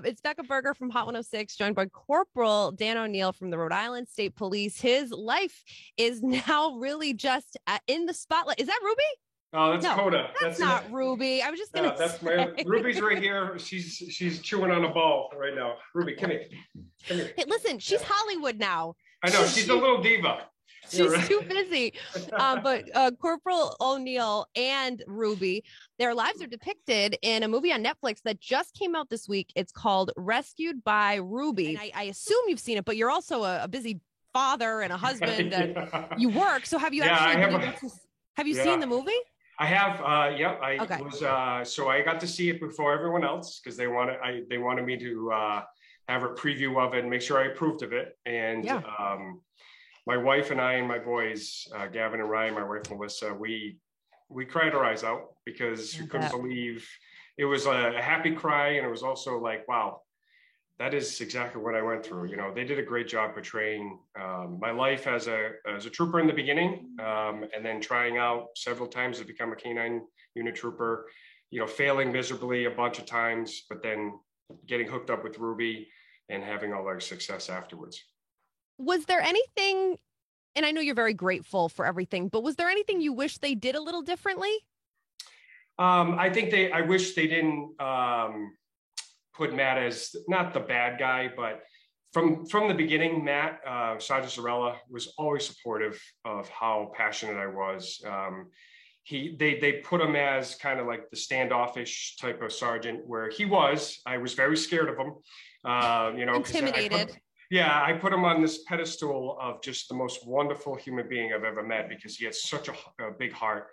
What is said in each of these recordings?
It's Becca Berger from Hot 106, joined by Corporal Dan O'Neill from the Rhode Island State Police. His life is now really just in the spotlight. Is that Ruby? Oh, that's No, Coda. that's not Ruby. I was just gonna that's say. Ruby's right here. She's chewing on a ball right now. Ruby, come here. Come here. Hey, listen, she's Hollywood now. I know she's a little diva. She's too busy. But Corporal O'Neill and Ruby, their lives are depicted in a movie on Netflix that just came out this week. It's called Rescued by Ruby. And I assume you've seen it, but you're also a busy father and a husband and you work. So have you have you seen the movie? I have. Okay. Was so I got to see it before everyone else because they wanted me to have a preview of it and make sure I approved of it. And my wife and I and my boys, Gavin and Ryan, my wife Melissa, we cried our eyes out because we couldn't believe it was a happy cry, and it was also like, wow, that is exactly what I went through. You know, they did a great job portraying my life as a trooper in the beginning, and then trying out several times to become a canine unit trooper. You know, failing miserably a bunch of times, but then getting hooked up with Ruby and having all our success afterwards. Was there anything, and I know you're very grateful for everything, but was there anything you wish they did a little differently? I wish they didn't put Matt as not the bad guy, but from the beginning, Matt, Sergeant Zarella was always supportive of how passionate I was. They put him as kind of like the standoffish type of sergeant I was very scared of him, Intimidated. I put him on this pedestal of just the most wonderful human being I've ever met because he had such a big heart.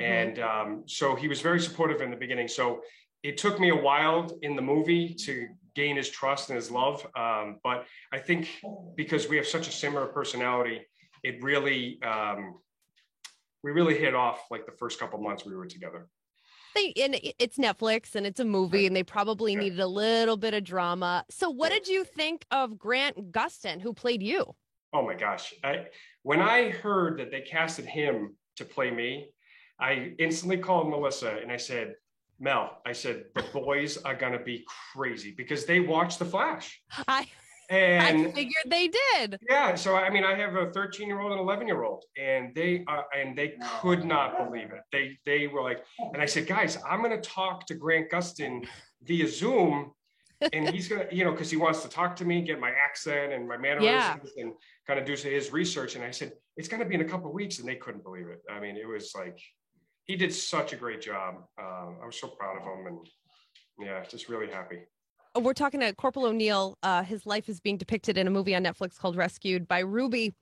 Mm-hmm. And so he was very supportive in the beginning. So it took me a while in the movie to gain his trust and his love. But I think because we have such a similar personality, it really, we really hit off like the first couple months we were together. And it's Netflix and it's a movie and they probably needed a little bit of drama. So what did you think of Grant Gustin, who played you? Oh my gosh. When I heard that they casted him to play me, I instantly called Melissa and I said, Mel, the boys are going to be crazy because they watched The Flash. I figured they did. Yeah. So, I mean, I have a 13-year-old and 11-year-old and they could not believe it. They were like, and I said, guys, I'm going to talk to Grant Gustin via Zoom and he's going to, because he wants to talk to me, get my accent and my mannerisms and kind of do his research. And I said, it's going to be in a couple of weeks. And they couldn't believe it. I mean, it was like, he did such a great job. I was so proud of him and just really happy. We're talking to Corporal O'Neill. His life is being depicted in a movie on Netflix called Rescued by Ruby.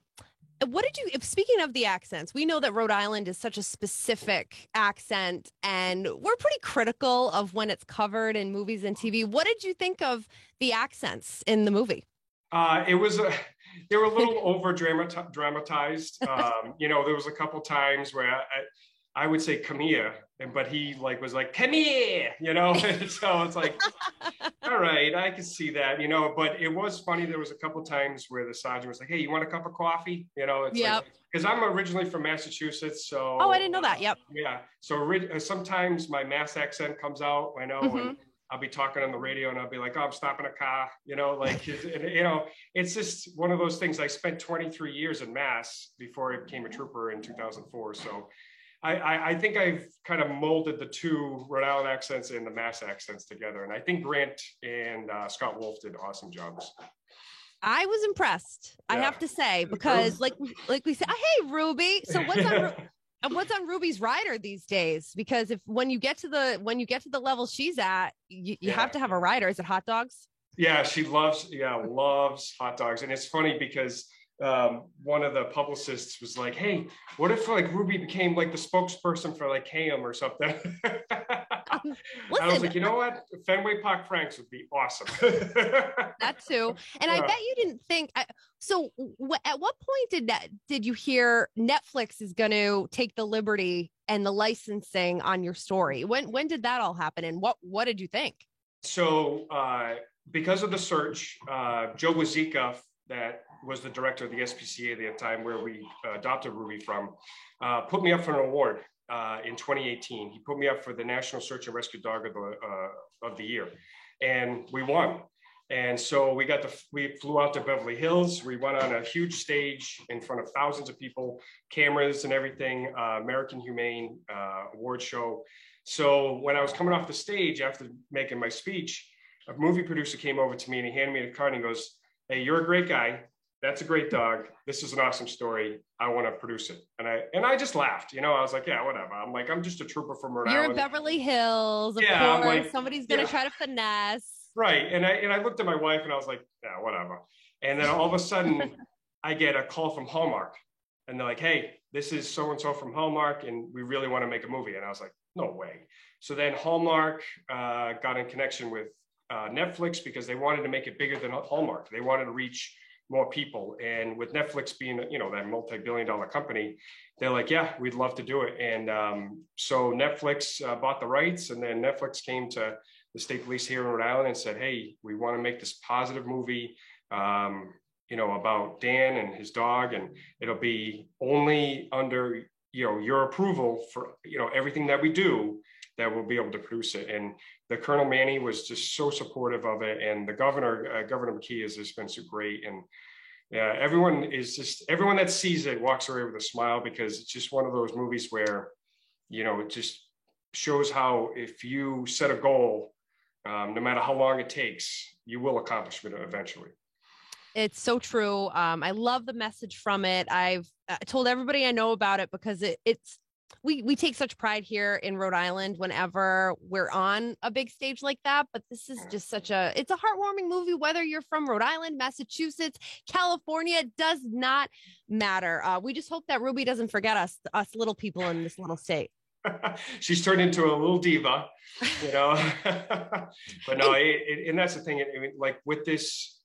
Speaking of the accents, we know that Rhode Island is such a specific accent and we're pretty critical of when it's covered in movies and TV. What did you think of the accents in the movie? They were a little over dramatized. There was a couple times where I would say come here, but he was like, come here, so it's like, all right, I can see that, but it was funny. There was a couple times where the sergeant was like, hey, you want a cup of coffee? It's like, because I'm originally from Massachusetts. So, oh, I didn't know that. Yep. Yeah. So sometimes my Mass accent comes out, and I'll be talking on the radio and I'll be like, oh, I'm stopping a car, it's just one of those things. I spent 23 years in Mass before I became a trooper in 2004. So I think I've kind of molded the two Rhode Island accents and the Mass accents together. And I think Grant and Scott Wolf did awesome jobs. I was impressed, I have to say, because like we said, hey, Ruby. So what's on Ruby's rider these days? Because when you get to the level she's at, you have to have a rider. Is it hot dogs? Yeah, she loves hot dogs. And it's funny because one of the publicists was like, hey, what if Ruby became like the spokesperson for like KM or something? I was like, you know what? Fenway Park Franks would be awesome. That too. And I bet you didn't think, at what point did you hear Netflix is going to take the liberty and the licensing on your story? When did that all happen? And what did you think? So because of the search, Joe Wazeeka, that was the director of the SPCA at the time where we adopted Ruby from, put me up for an award in 2018. He put me up for the National Search and Rescue Dog of the Year. and we won. And so we flew out to Beverly Hills. We went on a huge stage in front of thousands of people, cameras and everything, American Humane award show. So when I was coming off the stage after making my speech, a movie producer came over to me and he handed me the card and he goes, "Hey, you're a great guy. That's a great dog. This is an awesome story. I want to produce it." And I just laughed, I was like, yeah, whatever. I'm just a trooper from Rhode Island. You're in Beverly Hills. Of course. Like, somebody's going to try to finesse. Right. And I looked at my wife and I was like, yeah, whatever. And then all of a sudden I get a call from Hallmark and they're like, "Hey, this is so-and-so from Hallmark and we really want to make a movie." And I was like, no way. So then Hallmark got in connection with Netflix because they wanted to make it bigger than Hallmark. They wanted to reach more people. And with Netflix being, that multi-billion-dollar company, they're like, yeah, we'd love to do it. And so Netflix bought the rights, and then Netflix came to the state police here in Rhode Island and said, "Hey, we want to make this positive movie, about Dan and his dog, and it'll be only under, your approval for, everything that we do, that we'll be able to produce it." And the Colonel Manny was just so supportive of it. And the governor, Governor McKee, has just been so great. And everyone that sees it walks away with a smile, because it's just one of those movies where, it just shows how if you set a goal, no matter how long it takes, you will accomplish it eventually. It's so true. I love the message from it. I've told everybody I know about it because we take such pride here in Rhode Island whenever we're on a big stage like that. But this is just it's a heartwarming movie, whether you're from Rhode Island, Massachusetts, California, it does not matter. We just hope that Ruby doesn't forget us little people in this little state. She's turned into a little diva, but no, and that's the thing. Like with this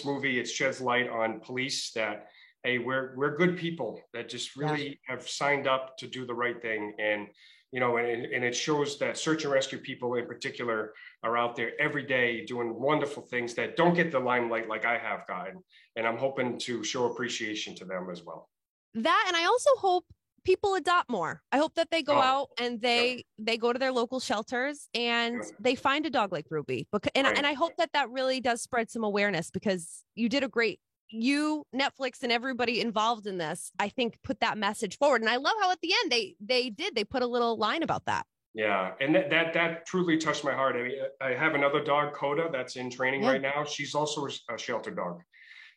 movie, it sheds light on police that, hey, we're good people that just really have signed up to do the right thing. And, and it shows that search and rescue people in particular are out there every day doing wonderful things that don't get the limelight like I have gotten. And I'm hoping to show appreciation to them as well. That, and I also hope people adopt more. I hope that they go out and they go to their local shelters and they find a dog like Ruby. And I hope that really does spread some awareness, because you did Netflix and everybody involved in this, I think, put that message forward. And I love how at the end they put a little line about that. Yeah. And that truly touched my heart. I mean, I have another dog, Coda, that's in training right now. She's also a shelter dog.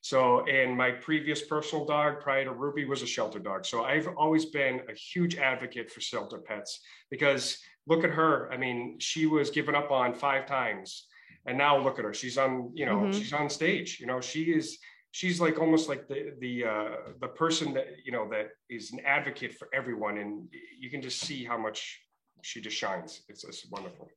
So, and my previous personal dog prior to Ruby was a shelter dog. So I've always been a huge advocate for shelter pets, because look at her. I mean, she was given up on 5 times, and now look at her. She's on, she's on stage. She's like almost like the person that, that is an advocate for everyone. And you can just see how much she just shines. It's just wonderful.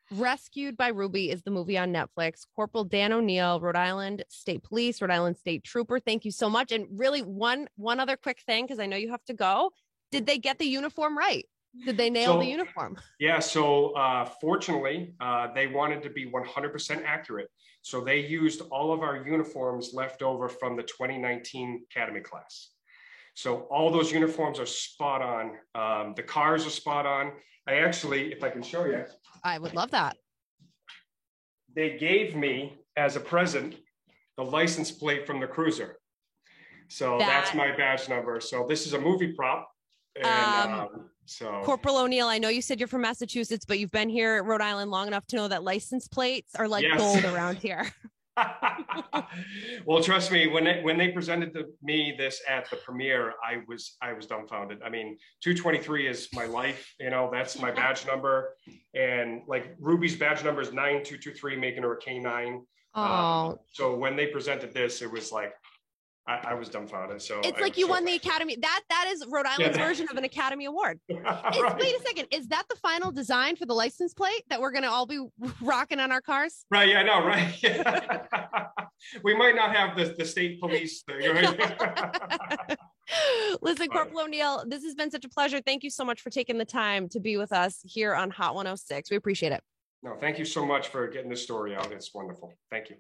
Rescued by Ruby is the movie on Netflix. Corporal Dan O'Neill, Rhode Island State Police, Rhode Island State Trooper. Thank you so much. And really one other quick thing, because I know you have to go. Did they get the uniform right? Did they nail the uniform? Yeah. So fortunately, they wanted to be 100% accurate. So they used all of our uniforms left over from the 2019 Academy class. So all those uniforms are spot on. The cars are spot on. I actually, if I can show you. I would love that. They gave me, as a present, the license plate from the cruiser. So that's my badge number. So this is a movie prop. And so Corporal O'Neill, I know you said you're from Massachusetts, but you've been here at Rhode Island long enough to know that license plates are like gold around here. Well, trust me, when they presented to me this at the premiere, I was dumbfounded. I mean, 223 is my life, that's my badge number. And like Ruby's badge number is 9223, making her a K9. So when they presented this, it was like, I was dumbfounded. So it's like you won the Academy. That is Rhode Island's version of an Academy Award. Right. Wait a second. Is that the final design for the license plate that we're going to all be rocking on our cars? Right. Yeah, I know. Right. We might not have the state police thing. Right? Listen, Corporal O'Neill, this has been such a pleasure. Thank you so much for taking the time to be with us here on Hot 106. We appreciate it. No, thank you so much for getting this story out. It's wonderful. Thank you.